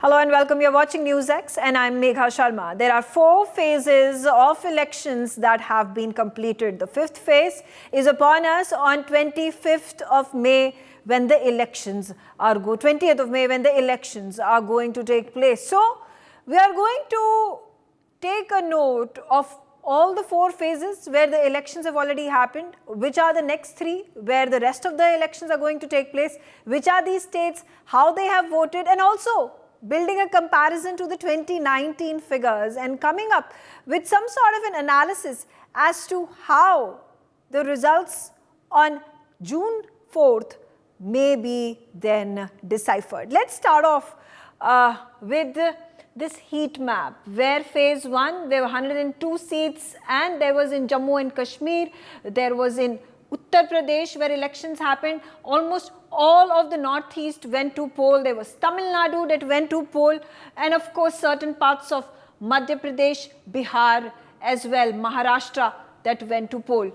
Hello and welcome. You're watching NewsX and I'm Megha Sharma. There are 4 phases of elections that have been completed. The 5th phase is upon us on 25th of May when the elections are 20th of May when the elections are going to take place. So we are going to take a note of all the 4 phases where the elections have already happened, which are the next 3 where the rest of the elections are going to take place, which are these states, how they have voted, and also building a comparison to the 2019 figures and coming up with some sort of an analysis as to how the results on June 4th may be then deciphered. Let's start off with this heat map where phase 1 there were 102 seats and there was in Jammu and Kashmir, there was in Uttar Pradesh where elections happened. Almost all of the northeast went to poll. There was Tamil Nadu that went to poll, and of course certain parts of Madhya Pradesh, Bihar as well, Maharashtra that went to poll.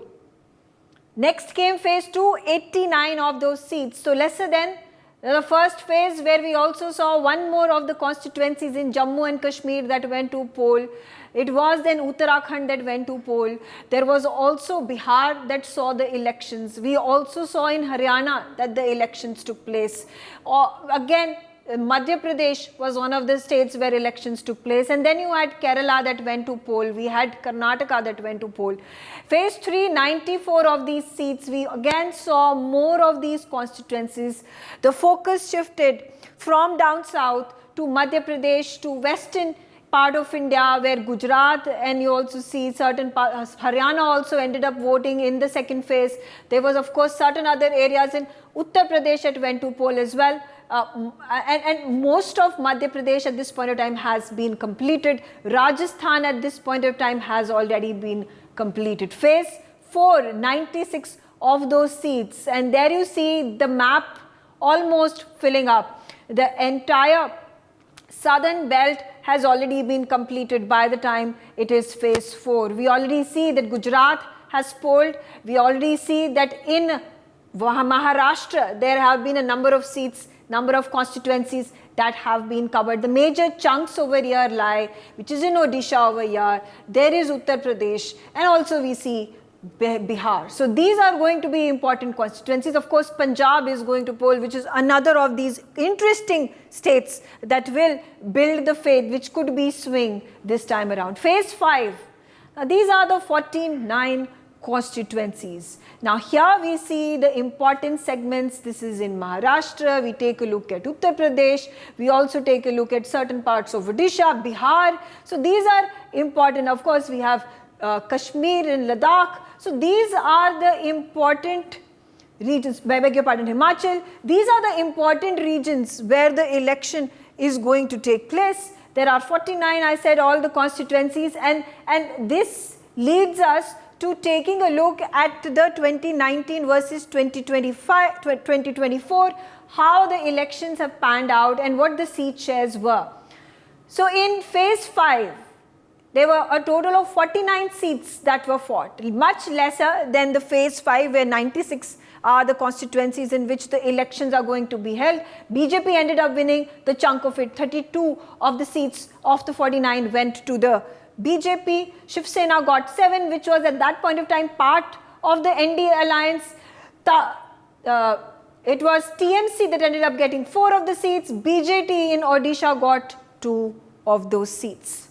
Next came phase 2, 89 of those seats, so lesser than the first phase where we also saw one more of the constituencies in Jammu and Kashmir that went to poll. It was then Uttarakhand that went to poll. There was also Bihar that saw the elections. We also saw in Haryana that the elections took place. Again, Madhya Pradesh was one of the states where elections took place. And then you had Kerala that went to poll. We had Karnataka that went to poll. Phase 3, 94 of these seats. We again saw more of these constituencies. The focus shifted from down south to Madhya Pradesh to western part of India where Gujarat and you also see certain parts, Haryana also ended up voting in the second phase. There was of course certain other areas in Uttar Pradesh that went to poll as well. And most of Madhya Pradesh at this point of time has been completed. Rajasthan at this point of time has already been completed. Phase 4, 96 of those seats, and there you see the map almost filling up. The entire southern belt has already been completed by the time it is phase 4. We already see that Gujarat has polled. We already see that in Maharashtra there have been a number of seats, number of constituencies that have been covered. The major chunks over here lie, which is in Odisha over here. There is Uttar Pradesh, and also we see Bihar. So these are going to be important constituencies. Of course, Punjab is going to poll, which is another of these interesting states that will build the faith, which could be swing this time around. Phase 5. Now, these are the 49 constituencies. Now, here we see the important segments. This is in Maharashtra. We take a look at Uttar Pradesh. We also take a look at certain parts of Odisha, Bihar. So these are important. Of course, we have Kashmir and Ladakh. So these are the important regions. I beg your pardon, Himachal. These are the important regions where the election is going to take place. There are 49, I said, all the constituencies, and this leads us to taking a look at the 2019 versus 2024, how the elections have panned out and what the seat shares were. So in phase 5, there were a total of 49 seats that were fought, much lesser than the phase 5 where 96 are the constituencies in which the elections are going to be held. BJP ended up winning the chunk of it. 32 of the seats of the 49 went to the BJP. Shiv Sena got 7, which was at that point of time part of the NDA alliance. It was TMC that ended up getting 4 of the seats. BJP in Odisha got 2 of those seats.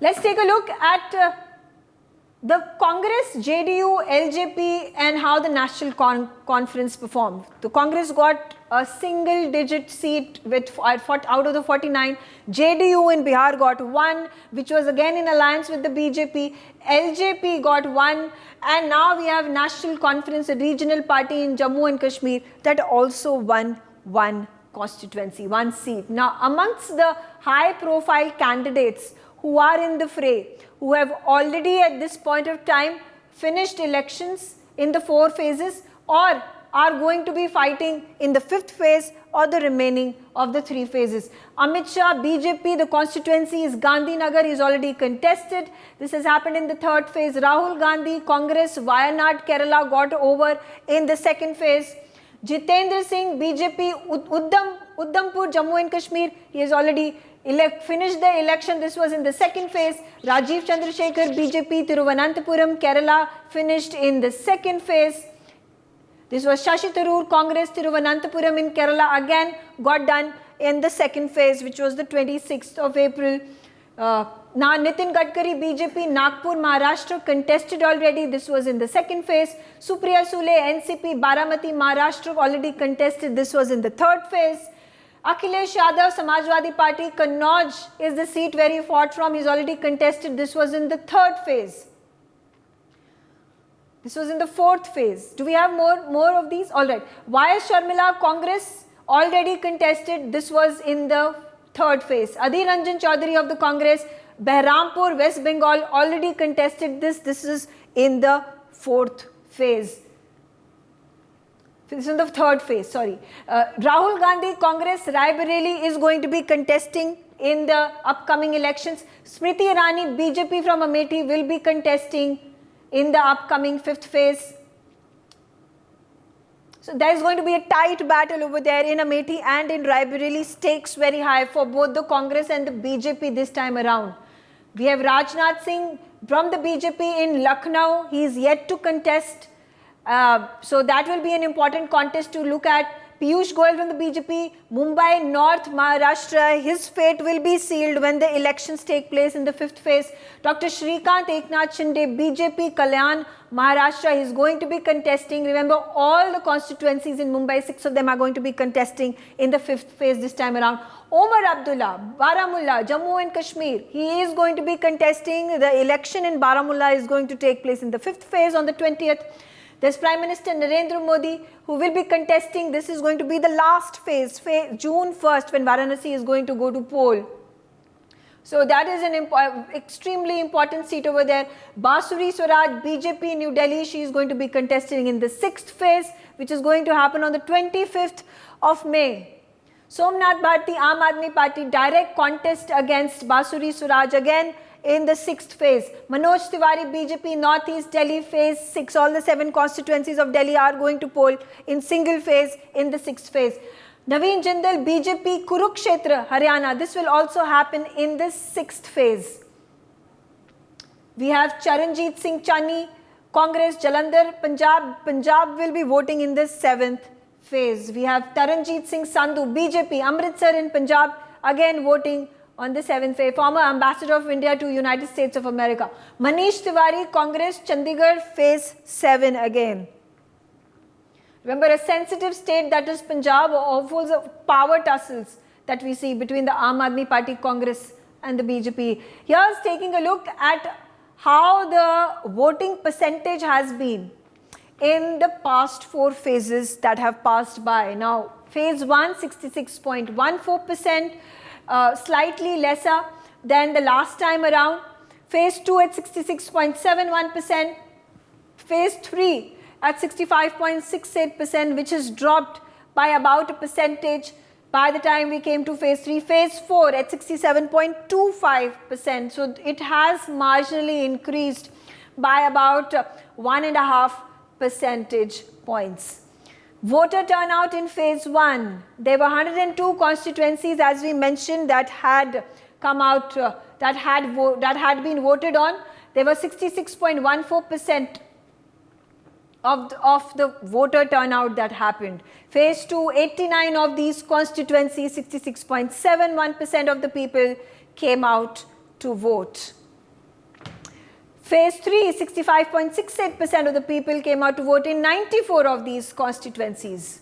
Let's take a look at the Congress, JDU, LJP and how the National Conference performed. The Congress got a single digit seat with out of the 49. JDU in Bihar got 1, which was again in alliance with the BJP. LJP got 1, and now we have National Conference, a regional party in Jammu and Kashmir that also won 1 constituency, 1 seat. Now amongst the high profile candidates who are in the fray, who have already at this point of time finished elections in the 4 phases or are going to be fighting in the 5th phase or the remaining of the 3 phases. Amit Shah, BJP, the constituency is Gandhinagar, is already contested. This has happened in the 3rd phase. Rahul Gandhi, Congress, Wayanad, Kerala got over in the 2nd phase. Jitendra Singh, BJP, Udhampur, Jammu and Kashmir, he has already finished the election. This was in the second phase. Rajiv Chandrasekhar, BJP, Thiruvananthapuram, Kerala, finished in the second phase. This was Shashi Tharoor, Congress, Thiruvananthapuram in Kerala, again got done in the second phase, which was the 26th of April. Now Nitin Gadkari, BJP, Nagpur, Maharashtra, contested already. This was in the second phase. Supriya Sule, NCP, Baramati, Maharashtra, already contested. This was in the third phase. Akhilesh Yadav, Samajwadi Party, Kannauj is the seat where he fought from. He's already contested. This was in the third phase. This was in the fourth phase. Do we have more of these? All right. YS Sharmila, Congress, already contested. This was in the third phase. Adhir Ranjan Chaudhary of the Congress, Behrampur, West Bengal, already contested this. This is in the fourth phase. This is in the third phase, sorry. Rahul Gandhi, Congress, Rae Bareli is going to be contesting in the upcoming elections. Smriti Irani, BJP from Amethi, will be contesting in the upcoming fifth phase. So there is going to be a tight battle over there in Amethi and in Rae Bareli. Stakes very high for both the Congress and the BJP this time around. We have Rajnath Singh from the BJP in Lucknow. He is yet to contest. So that will be an important contest to look at. Piyush Goyal from the BJP, Mumbai, North Maharashtra, his fate will be sealed when the elections take place in the fifth phase. Dr. Shrikant Eknath Shinde, BJP, Kalyan, Maharashtra, he is going to be contesting. Remember, all the constituencies in Mumbai, 6 of them are going to be contesting in the fifth phase this time around. Omar Abdullah, Baramulla, Jammu and Kashmir, he is going to be contesting. The election in Baramulla is going to take place in the fifth phase on the 20th. There's Prime Minister Narendra Modi, who will be contesting. This is going to be the last phase, June 1st, when Varanasi is going to go to poll. So that is an extremely important seat over there. Basuri Swaraj, BJP, New Delhi, she is going to be contesting in the sixth phase, which is going to happen on the 25th of May. Somnath Bharti, Aam Aadmi Party, direct contest against Basuri Swaraj again in the sixth phase. Manoj Tiwari, BJP, Northeast Delhi, phase 6. All the 7 constituencies of Delhi are going to poll in single phase in the sixth phase. Naveen Jindal, BJP, Kurukshetra, Haryana. This will also happen in the sixth phase. We have Charanjit Singh Chani, Congress, Jalandhar, Punjab. Punjab will be voting in the seventh phase. We have Taranjit Singh Sandhu, BJP, Amritsar in Punjab, again voting on the seventh phase. Former Ambassador of India to United States of America. Manish Tiwari, Congress, Chandigarh, phase 7 again. Remember, a sensitive state that is Punjab, full of power tussles that we see between the Aam Aadmi Party, Congress and the BJP. Here's taking a look at how the voting percentage has been in the past 4 phases that have passed by. Now, phase 1, 66.14%, slightly lesser than the last time around. Phase 2 at 66.71%. Phase 3 at 65.68%, which has dropped by about a percentage by the time we came to phase 3. Phase 4 at 67.25%. So it has marginally increased by about 1.5 percentage points. Voter turnout in phase 1. There were 102 constituencies, as we mentioned, that had come out, that had been voted on. There were 66.14% of the voter turnout that happened. Phase 2, 89 of these constituencies, 66.71% of the people came out to vote. Phase 3, 65.68% of the people came out to vote in 94 of these constituencies.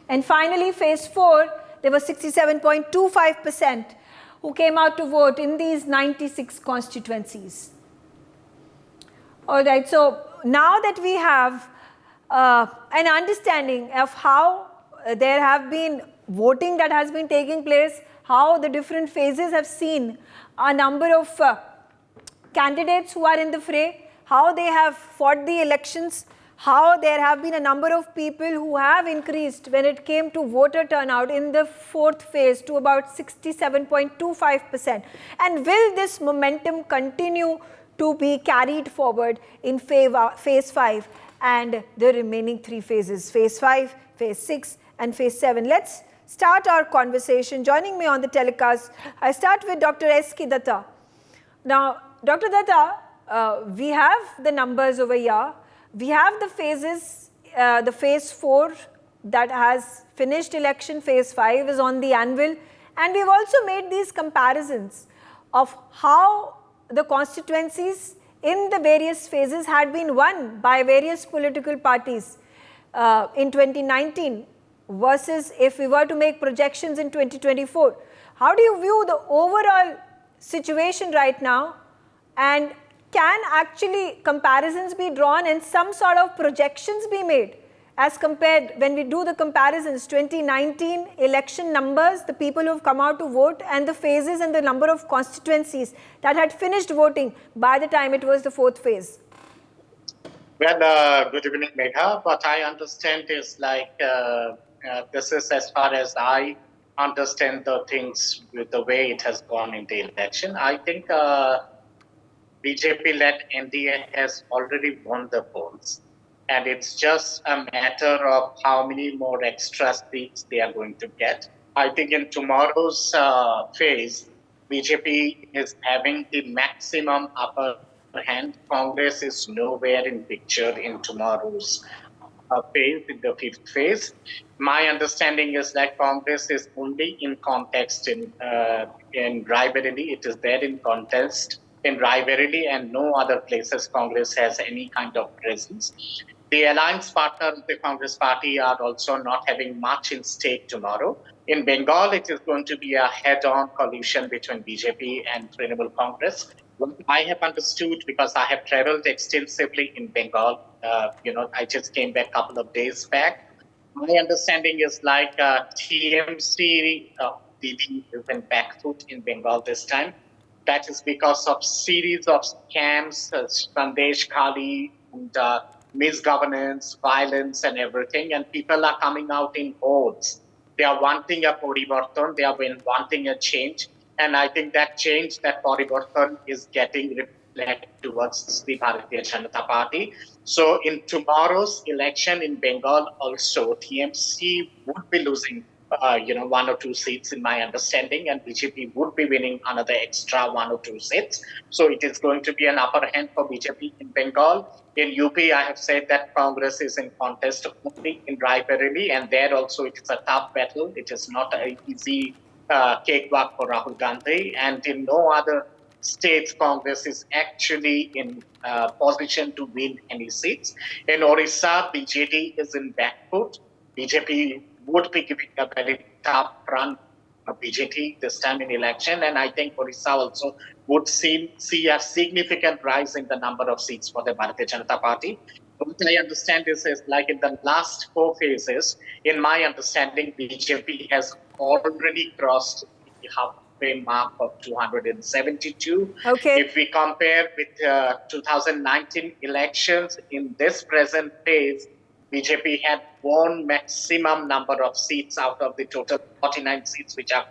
And finally, phase 4, there were 67.25% who came out to vote in these 96 constituencies. All right, so now that we have an understanding of how there have been voting that has been taking place, how the different phases have seen a number of candidates who are in the fray, how they have fought the elections, how there have been a number of people who have increased when it came to voter turnout in the fourth phase to about 67.25%. And will this momentum continue to be carried forward in phase 5 and the remaining 3 phases, phase 5, phase 6 and phase 7. Let's start our conversation. Joining me on the telecast, I start with Dr. S.K. Datta. Now, Dr. Datta, we have the numbers over here. We have the phases, the phase 4 that has finished election, phase 5 is on the anvil, and we've also made these comparisons of how the constituencies in the various phases had been won by various political parties in 2019 versus if we were to make projections in 2024. How do you view the overall situation right now, and can actually comparisons be drawn and some sort of projections be made as compared when we do the comparisons 2019 election numbers, the people who have come out to vote, and the phases and the number of constituencies that had finished voting by the time it was the 4th phase? Well, good evening, Megha. What I understand is this is as far as I understand the things with the way it has gone in the election. I think BJP-led NDA has already won the polls. And it's just a matter of how many more extra seats they are going to get. I think in tomorrow's phase, BJP is having the maximum upper hand. Congress is nowhere in picture in tomorrow's phase, in the 5th phase. My understanding is that Congress is only in context in Rae Bareli. It is there in contest in Rae Bareli, and no other places Congress has any kind of presence. The alliance partner of the Congress party are also not having much in stake tomorrow. In Bengal, it is going to be a head-on collision between BJP and Trinamool Congress. What I have understood, because I have traveled extensively in Bengal, I just came back a couple of days back. My understanding is TMC Didi is in back foot in Bengal this time. That is because of series of scams, Sandesh Khali, and misgovernance, violence, and everything, and people are coming out in hordes. They are wanting a parivartan, they are wanting a change, and I think that change, that parivartan, is getting reflected towards the Bharatiya Janata Party. So in tomorrow's election in Bengal also, TMC would be losing 1 or 2 seats in my understanding, and BJP would be winning another extra 1 or 2 seats. So it is going to be an upper hand for BJP in Bengal. In UP, I have said that Congress is in contest only in Rae Bareli, and there also it is a tough battle. It is not an easy cakewalk for Rahul Gandhi, and in no other states Congress is actually in position to win any seats. In Odisha, BJD is in back foot. BJP would be giving a very tough run of BJP this time in election, and I think Odisha also would see a significant rise in the number of seats for the Bharatiya Janata Party. What I understand is like in the last 4 phases, in my understanding, BJP has already crossed the halfway mark of 272. Okay. If we compare with 2019 elections, in this present phase, BJP had won maximum number of seats out of the total 49 seats which are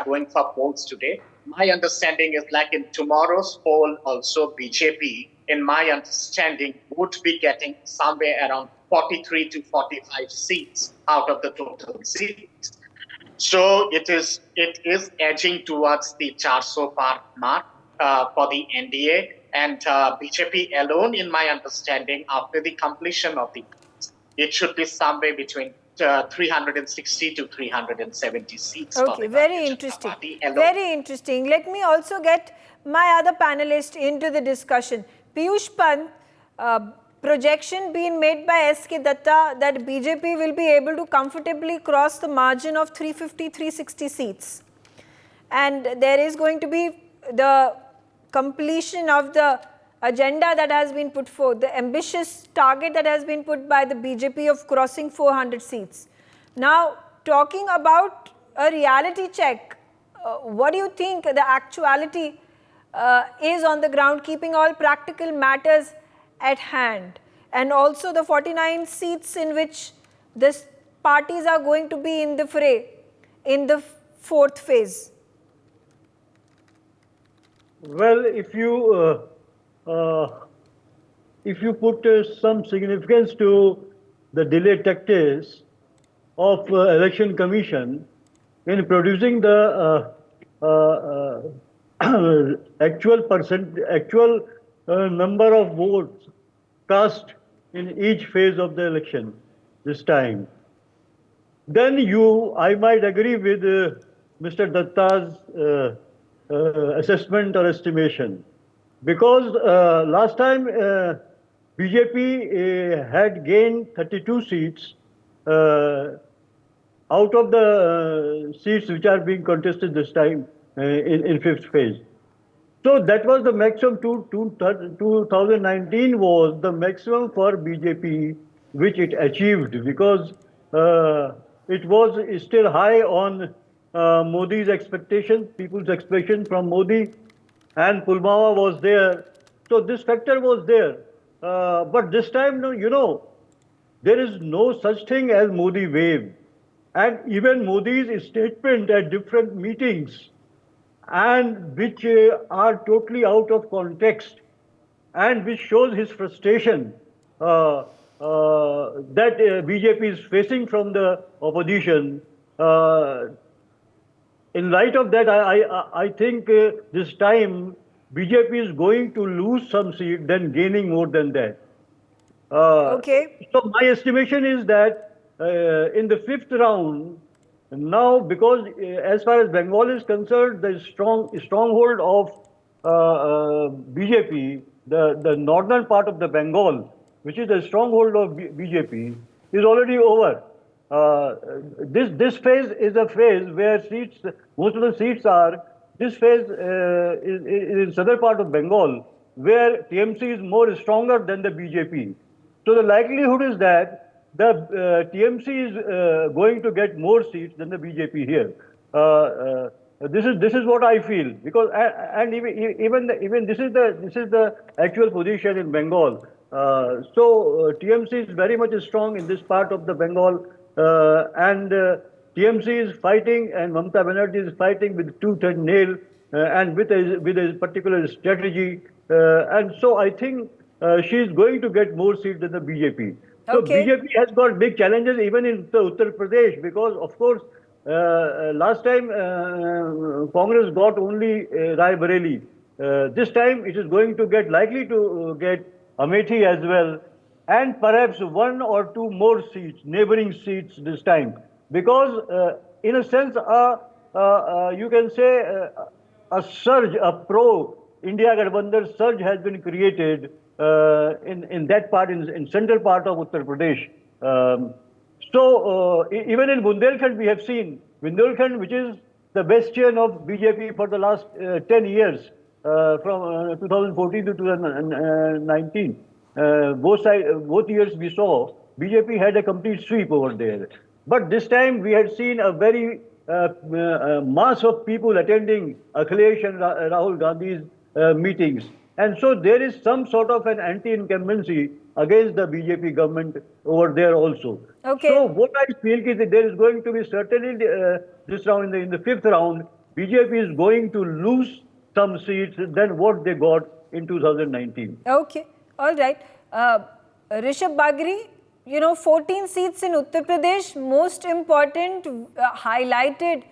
going for polls today. My understanding is like in tomorrow's poll also, BJP, in my understanding, would be getting somewhere around 43 to 45 seats out of the total seats. So it is edging towards the 400 par mark for the NDA, and BJP alone, in my understanding, after the completion of the polls, it should be somewhere between 360 to 370 seats. Okay, very interesting. Very interesting. Let me also get my other panelist into the discussion. Piyush Pant, projection being made by S.K. Datta that BJP will be able to comfortably cross the margin of 350-360 seats. And there is going to be the completion of the agenda that has been put forth, the ambitious target that has been put by the BJP of crossing 400 seats. Now, talking about a reality check, what do you think the actuality is on the ground, keeping all practical matters at hand, and also the 49 seats in which these parties are going to be in the fray in the 4th phase? Well, if you put some significance to the delay tactics, of Election Commission in producing the actual number of votes cast in each phase of the election this time. Then I might agree with Mr. Datta's assessment or estimation, because last time BJP had gained 32 seats out of the seats which are being contested this time in fifth phase. So that was the maximum. 2019 was the maximum for BJP which it achieved, because it was still high on Modi's expectations, people's expectation from Modi, and Pulwama was there. So this factor was there. But this time, there is no such thing as Modi wave. And even Modi's statement at different meetings, and which are totally out of context, and which shows his frustration that BJP is facing from the opposition. In light of that, I think this time BJP is going to lose some seat than gaining more than that. Okay. So my estimation is that in the fifth round, now, because as far as Bengal is concerned, the stronghold of BJP, the northern part of the Bengal, which is the stronghold of BJP, is already over. This phase is a phase where most of the seats are. This phase is in southern part of Bengal, where TMC is more stronger than the BJP. So the likelihood is that the TMC is going to get more seats than the BJP here. This is what I feel, because and even this is the actual position in Bengal. So TMC is very much strong in this part of the Bengal, and TMC is fighting, and Mamata Banerjee is fighting with tooth and nail, and with a particular strategy. And so I think she is going to get more seats than the BJP. So Okay. BJP has got big challenges even in Uttar Pradesh, because of course last time Congress got only Rae Bareli. This time it is going to likely to get Amethi as well, and perhaps one or two more seats, neighboring seats this time, because in a sense you can say a surge, a pro-India Gathbandhan surge has been created in that part, in central part of Uttar Pradesh. Even in Bundelkhand we have seen, Bundelkhand, which is the bastion of BJP for the last 10 years, from 2014 to 2019. Both years we saw BJP had a complete sweep over there. But this time we had seen a very mass of people attending Akhilesh and Rahul Gandhi's meetings. And so there is some sort of an anti-incumbency against the BJP government over there also. Okay. So what I feel is that there is going to be certainly this round, in the fifth round, BJP is going to lose some seats than what they got in 2019. Okay. All right. Rishabh Bagri, 14 seats in Uttar Pradesh, most important, highlighted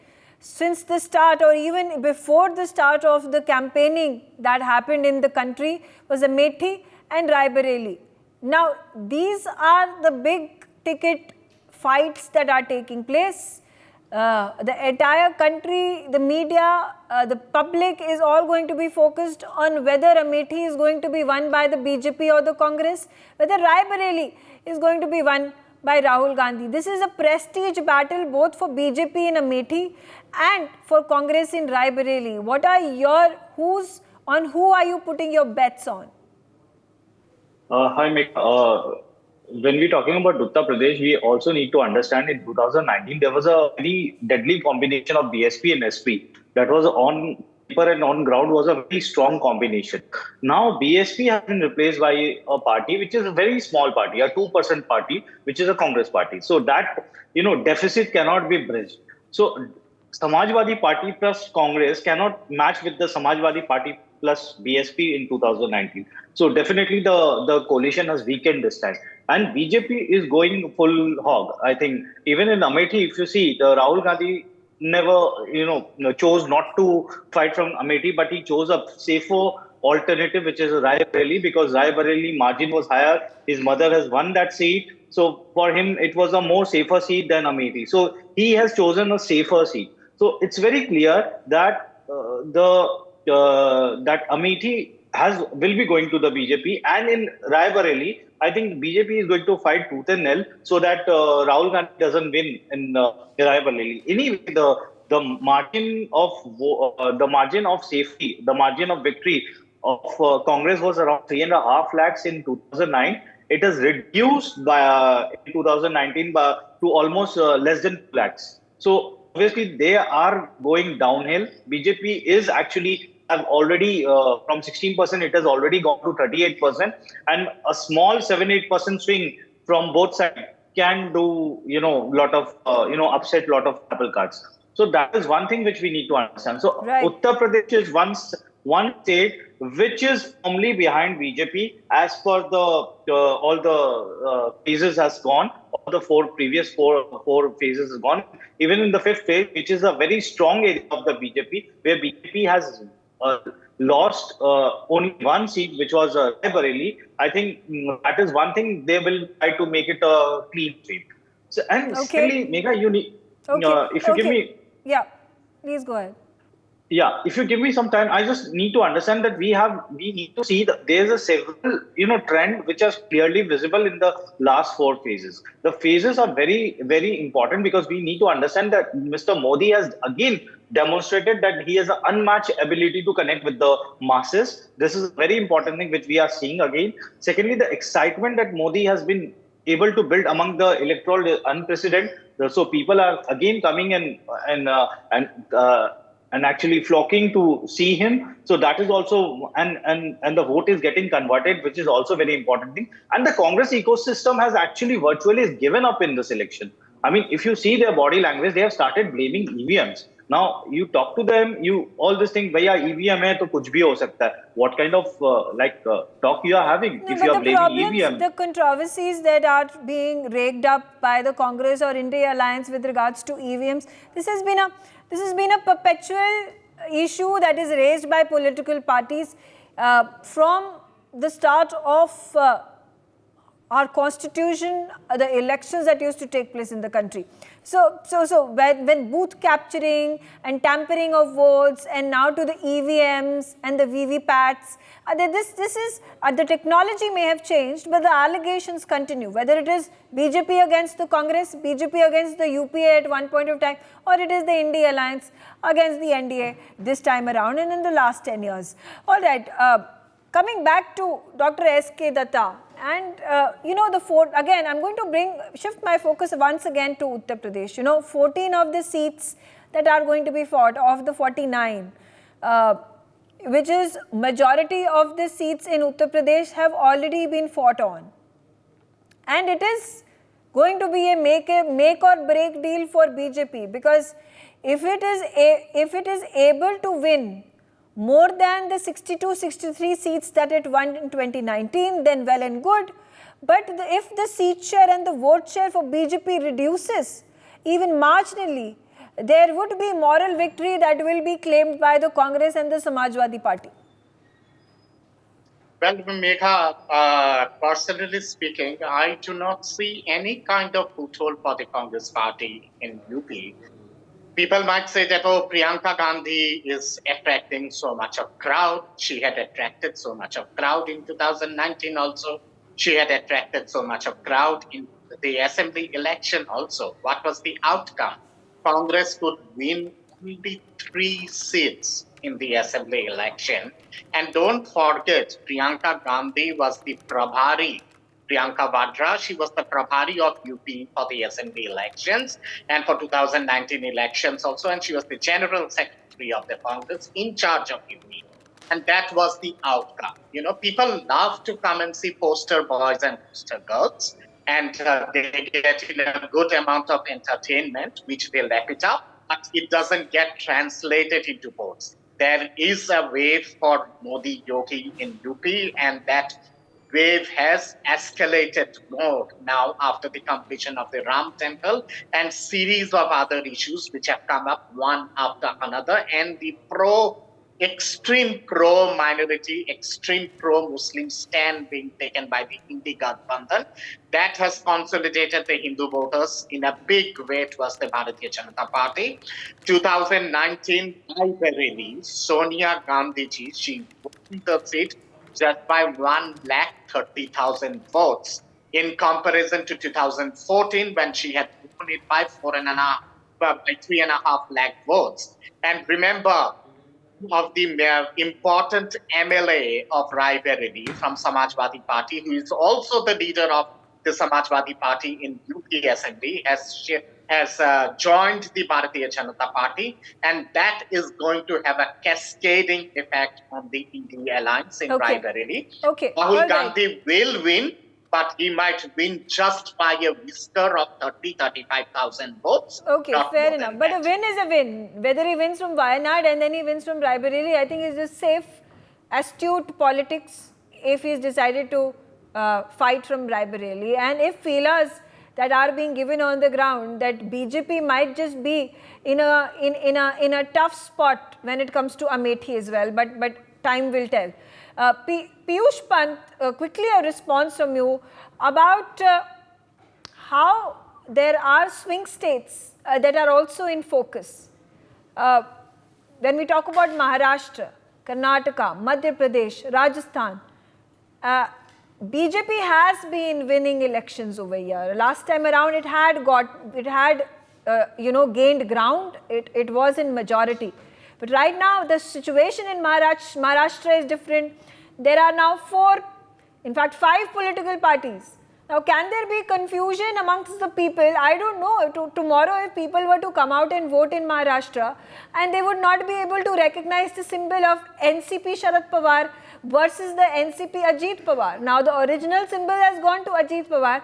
since the start or even before the start of the campaigning that happened in the country, was Amethi and Rae Bareli. Now, these are the big ticket fights that are taking place. The entire country, the media, the public is all going to be focused on whether Amethi is going to be won by the BJP or the Congress, whether Rae Bareli is going to be won by Rahul Gandhi. This is a prestige battle both for BJP in Amethi and for Congress in Rae Bareli. What are who are you putting your bets on? Hi, Megha. When we're talking about Uttar Pradesh, we also need to understand in 2019, there was a very deadly combination of BSP and SP. That was on paper and on ground was a very strong combination. Now, BSP has been replaced by a party which is a very small party, a 2% party, which is a Congress party. So that, deficit cannot be bridged. So Samajwadi Party plus Congress cannot match with the Samajwadi Party plus BSP in 2019. So definitely the coalition has weakened this time. And BJP is going full hog. I think even in Amethi, if you see, the Rahul Gandhi never, chose not to fight from Amethi, but he chose a safer alternative, which is Rae Bareli, because Rae Bareli margin was higher. His mother has won that seat. So for him, it was a more safer seat than Amethi. So he has chosen a safer seat. So it's very clear that that Amethi will be going to the BJP, and in Rae Bareli, I think BJP is going to fight tooth and nail so that Rahul Gandhi doesn't win in Rae Bareli. Anyway, the margin of safety, the margin of victory of Congress was around 3.5 lakhs in 2009. It has reduced by in 2019 to almost less than 2 lakhs. So obviously they are going downhill. BJP is actually have already from 16%, it has already gone to 38%, and a small 7-8% swing from both sides can do lot of upset lot of apple carts. So that is one thing which we need to understand. So Right. Uttar Pradesh is one state which is firmly behind BJP as per the all the phases has gone. All the previous four phases has gone. Even in the fifth phase, which is a very strong area of the BJP, where BJP has lost only one seat, which was Rae Bareli. I think that is one thing they will try to make it a clean sweep. So, and secondly, Megha, you need if you give me. Yeah, please go ahead. Yeah, if you give me some time, I just need to understand that we need to see that there's a several trend which is clearly visible in the last four phases. The phases are very, very important because we need to understand that Mr. Modi has again demonstrated that he has an unmatched ability to connect with the masses. This is a very important thing which we are seeing again. Secondly, the excitement that Modi has been able to build among the electoral is unprecedented. So people are again coming and actually flocking to see him. So that is also, and the vote is getting converted, which is also very important thing. And the Congress ecosystem has actually virtually given up in this election. I mean, if you see their body language, they have started blaming EVMs. Now you talk to them, all this thing, भैया EVM है तो कुछ भी हो सकता है. What kind of talk you are having if you are blaming EVM? The controversies that are being raked up by the Congress or India Alliance with regards to EVMs, this has been a perpetual issue that is raised by political parties from the start of our constitution, the elections that used to take place in the country. So when booth capturing and tampering of votes, and now to the EVMs and the VVPATs, this is the technology may have changed, but the allegations continue. Whether it is BJP against the Congress, BJP against the UPA at one point of time, or it is the India Alliance against the NDA this time around and in the last 10 years. All right. Coming back to Dr. S.K. Datta, and again, I'm going to shift my focus once again to Uttar Pradesh. 14 of the seats that are going to be fought of the 49, which is majority of the seats in Uttar Pradesh have already been fought on. And it is going to be a make or break deal for BJP, because if it is able to win more than the 62-63 seats that it won in 2019, then well and good. But if the seat share and the vote share for BJP reduces, even marginally, there would be moral victory that will be claimed by the Congress and the Samajwadi Party. Well, Megha, personally speaking, I do not see any kind of foothold for the Congress party in UP. People might say that, Priyanka Gandhi is attracting so much of crowd. She had attracted so much of crowd in 2019 also. She had attracted so much of crowd in the assembly election also. What was the outcome? Congress could win only 3 seats in the assembly election. And don't forget, Priyanka Gandhi was the Prabhari. Priyanka Vadra, she was the Prabhari of UP for the assembly elections and for 2019 elections also, and she was the General Secretary of the Congress in charge of UP. And that was the outcome. People love to come and see poster boys and poster girls, and they get a good amount of entertainment, which they lap it up, but it doesn't get translated into votes. There is a way for Modi Yogi in UP, and that wave has escalated more now after the completion of the Ram Temple and series of other issues which have come up one after another, and the extreme pro-minority, extreme pro-Muslim stand being taken by the Hindi Gadbandhan, that has consolidated the Hindu voters in a big way towards the Bharatiya Janata Party. 2019, Rae Bareli, Sonia Gandhi ji, she won the seat just by 130,000 votes, in comparison to 2014 when she had won it by 3.5 lakh votes. And remember, of the important MLA of Rae Bareli from Samajwadi Party, who is also the leader of the Samajwadi Party in UP Assembly, has joined the Bharatiya Janata Party, and that is going to have a cascading effect on the India alliance in Rae Bareli. Rahul Gandhi will win, but he might win just by a whisker of 35,000 votes. Okay, fair enough. But a win is a win. Whether he wins from Wayanad and then he wins from Rae Bareli, I think is just safe, astute politics if he's decided to fight from Rae Bareli. And if feelers that are being given on the ground that BJP might just be in a tough spot when it comes to Amethi as well, but time will tell. Piyush Pant, quickly a response from you about how there are swing states that are also in focus. When we talk about Maharashtra, Karnataka, Madhya Pradesh, Rajasthan, BJP has been winning elections over here. Last time around, it had gained ground. It was in majority. But right now, the situation in Maharashtra is different. There are now 5 political parties. Now, can there be confusion amongst the people? I don't know. Tomorrow, if people were to come out and vote in Maharashtra, and they would not be able to recognize the symbol of NCP Sharad Pawar versus the NCP Ajit Pawar. Now, the original symbol has gone to Ajit Pawar.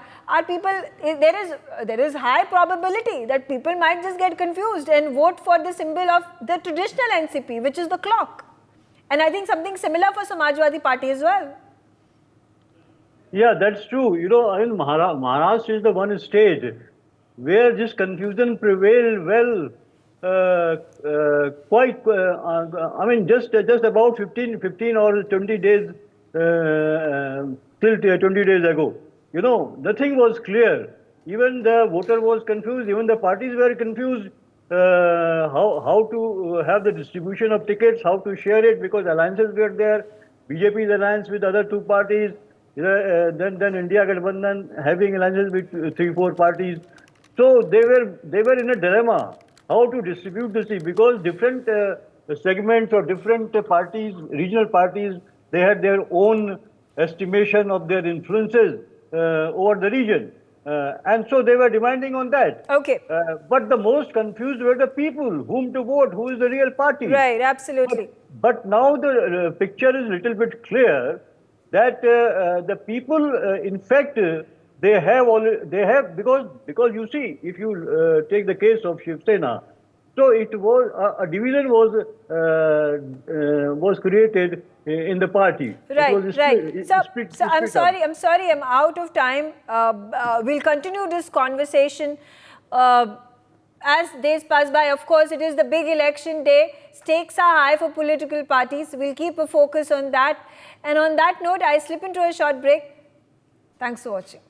There is high probability that people might just get confused and vote for the symbol of the traditional NCP, which is the clock. And I think something similar for Samajwadi Party as well. Yeah, that's true. You know, in Maharashtra is the one state where this confusion prevailed just about 15 or 20 days, till 20 days ago. You know, nothing was clear. Even the voter was confused, even the parties were confused how to have the distribution of tickets, how to share it, because alliances were there. BJP's alliance with other 2 parties, then India Gadbandhan having alliances with 3-4 parties. So they were in a dilemma how to distribute the seat, because different segments or different parties, regional parties, they had their own estimation of their influences over the region. And so they were demanding on that. Okay. But the most confused were the people, whom to vote, who is the real party. Right, absolutely. But now the picture is a little bit clear that the people, in fact, they have because you see, if you take the case of Shiv Sena, so it was a division was created in the party. Right. So I'm sorry, I'm out of time. We'll continue this conversation as days pass by. Of course, it is the big election day. Stakes are high for political parties. We'll keep a focus on that. And on that note, I slip into a short break. Thanks for watching.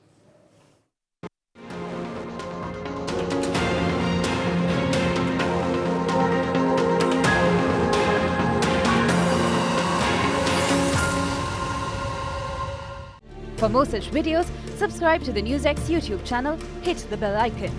For more such videos, subscribe to the NewsX YouTube channel, hit the bell icon.